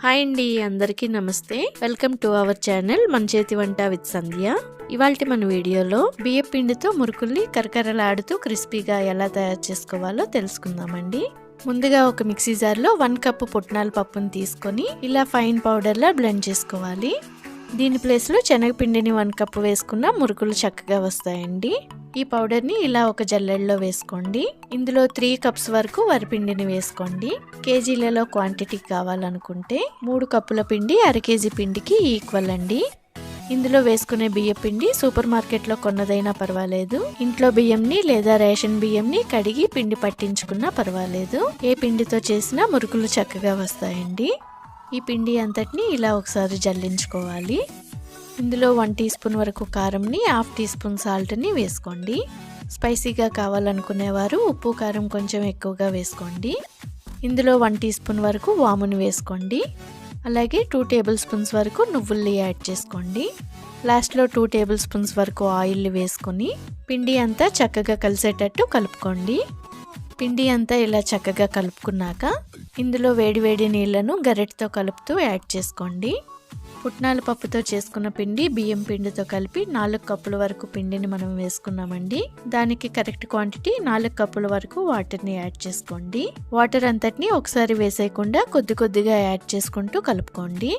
Hi అండి, అందరికీ నమస్తే. వెల్కమ్ టు అవర్ ఛానల్ మన చేతి వంట విత్ సంధ్య. ఇవాల్టి మన వీడియోలో బియ్యం పిండితో మురుకుల్ని కరకరలాడుతూ క్రిస్పీగా ఎలా తయారు చేసుకోవాలో తెలుసుకుందామండి. ముందుగా ఒక మిక్సీ జార్లో 1 కప్పు పుట్నాల పప్పును తీసుకొని ఇలా ఫైన్ పౌడర్లా బ్లెండ్ చేసుకోవాలి. దీని ప్లేస్లో శనగపిండిని 1 కప్పు వేసుకున్న మురుకులు చక్కగా వస్తాయండి. ఈ పౌడర్ని ఇలా ఒక జల్లెడలో వేసుకోండి. ఇందులో 3 కప్స్ వరకు వరిపిండిని వేసుకోండి. కేజీలలో క్వాంటిటీ కావాలనుకుంటే 3 కప్పుల పిండి అరకేజీ పిండికి ఈక్వల్ అండి. ఇందులో వేసుకునే బియ్యం పిండి సూపర్ మార్కెట్లో కొన్నదైనా పర్వాలేదు, ఇంట్లో బియ్యంని లేదా రేషన్ బియ్యంని కడిగి పిండి పట్టించుకున్నా పర్వాలేదు. ఏ పిండితో చేసినా మురుకులు చక్కగా వస్తాయండి. ఈ పిండి అంతటిని ఇలా ఒకసారి జల్లించుకోవాలి. ఇందులో 1 టీ స్పూన్ వరకు కారంని, 1/2 టీ స్పూన్ సాల్ట్ని వేసుకోండి. స్పైసీగా కావాలనుకునేవారు ఉప్పు కారం కొంచెం ఎక్కువగా వేసుకోండి. ఇందులో 1 టీ స్పూన్ వరకు వాముని వేసుకోండి. అలాగే 2 టేబుల్ స్పూన్స్ వరకు నువ్వుల్ని యాడ్ చేసుకోండి. లాస్ట్లో 2 టేబుల్ స్పూన్స్ వరకు ఆయిల్ వేసుకొని పిండి అంతా చక్కగా కలిసేటట్టు కలుపుకోండి. పిండి అంతా ఇలా చక్కగా కలుపుకున్నాక ఇందులో వేడివేడి నీళ్లను గరిటెతో కలుపుతూ యాడ్ చేసుకోండి. పుట్నాల పప్పుతో చేసుకున్న పిండి బియ్యం పిండితో కలిపి 4 కప్పుల వరకు పిండిని మనం వేసుకున్నామండి. దానికి కరెక్ట్ క్వాంటిటీ 4 కప్పుల వరకు వాటర్ని యాడ్ చేసుకోండి. వాటర్ అంతటిని ఒకసారి వేసేయకుండా కొద్ది కొద్దిగా యాడ్ చేసుకుంటూ కలుపుకోండి.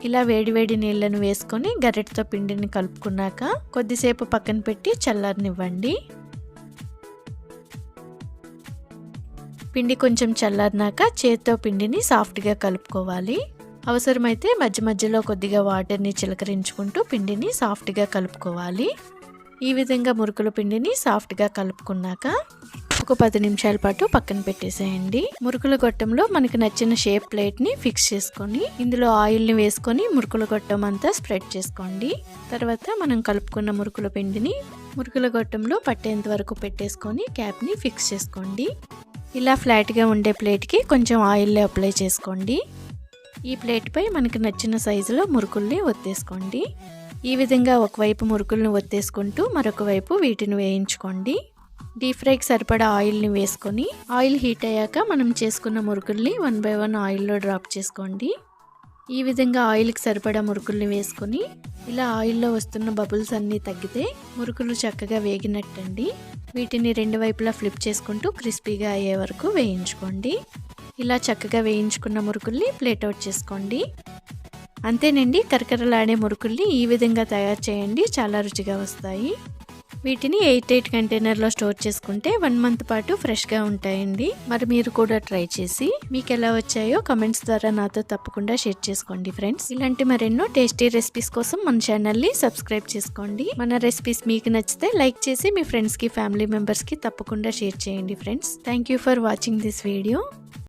ఇలా వేడివేడి నీళ్లను వేసుకొని గరిటెతో పిండిని కలుపుకున్నాక కొద్దిసేపు పక్కన పెట్టి చల్లారనివ్వండి. పిండి కొంచెం చల్లారినాక చేత్తో పిండిని సాఫ్ట్గా కలుపుకోవాలి. అవసరమైతే మధ్య మధ్యలో కొద్దిగా వాటర్ని చిలకరించుకుంటూ పిండిని సాఫ్ట్గా కలుపుకోవాలి. ఈ విధంగా మురుకుల పిండిని సాఫ్ట్గా కలుపుకున్నాక ఒక 10 నిమిషాల పాటు పక్కన పెట్టేసేయండి. మురుకుల గొట్టంలో మనకు నచ్చిన షేప్ ప్లేట్ని ఫిక్స్ చేసుకొని ఇందులో ఆయిల్ని వేసుకొని మురుకుల గొట్టం అంతా స్ప్రెడ్ చేసుకోండి. తర్వాత మనం కలుపుకున్న మురుకుల పిండిని మురుకుల గొట్టంలో పట్టేంత వరకు పెట్టేసుకొని క్యాప్ని ఫిక్స్ చేసుకోండి. ఇలా ఫ్లాట్గా ఉండే ప్లేట్కి కొంచెం ఆయిల్ని అప్లై చేసుకోండి. ఈ ప్లేట్పై మనకు నచ్చిన సైజులో మురుకుల్ని ఒత్తేసుకోండి. ఈ విధంగా ఒకవైపు మురుకుల్ని ఒత్తేసుకుంటూ మరొక వైపు వీటిని వేయించుకోండి. డీప్ ఫ్రైకి సరిపడా ఆయిల్ని వేసుకొని ఆయిల్ హీట్ అయ్యాక మనం చేసుకున్న మురుకుల్ని 1 బై 1 ఆయిల్లో డ్రాప్ చేసుకోండి. ఈ విధంగా ఆయిల్కి సరిపడా మురుకుల్ని వేసుకొని ఇలా ఆయిల్లో వస్తున్న బబుల్స్ అన్నీ తగ్గితే మురుకులు చక్కగా వేగినట్టండి. వీటిని 2 వైపులా ఫ్లిప్ చేసుకుంటూ క్రిస్పీగా అయ్యే వరకు వేయించుకోండి. ఇలా చక్కగా వేయించుకున్న మురుకుల్ని ప్లేట్ అవుట్ చేసుకోండి. అంతేనండి, కరకరలాడే మురుకుల్ని ఈ విధంగా తయారు చేయండి, చాలా రుచిగా వస్తాయి. వీటిని 8 కంటైనర్లో స్టోర్ చేసుకుంటే 1 మంత్ పాటు ఫ్రెష్గా ఉంటాయండి. మరి మీరు కూడా ట్రై చేసి మీకు ఎలా వచ్చాయో కమెంట్స్ ద్వారా నాతో తప్పకుండా షేర్ చేసుకోండి ఫ్రెండ్స్. ఇలాంటి మరెన్నో టేస్టీ రెసిపీస్ కోసం మన ఛానల్ని సబ్స్క్రైబ్ చేసుకోండి. మన రెసిపీస్ మీకు నచ్చితే లైక్ చేసి మీ ఫ్రెండ్స్కి, ఫ్యామిలీ మెంబర్స్కి తప్పకుండా షేర్ చేయండి friends. Thank you for watching this video.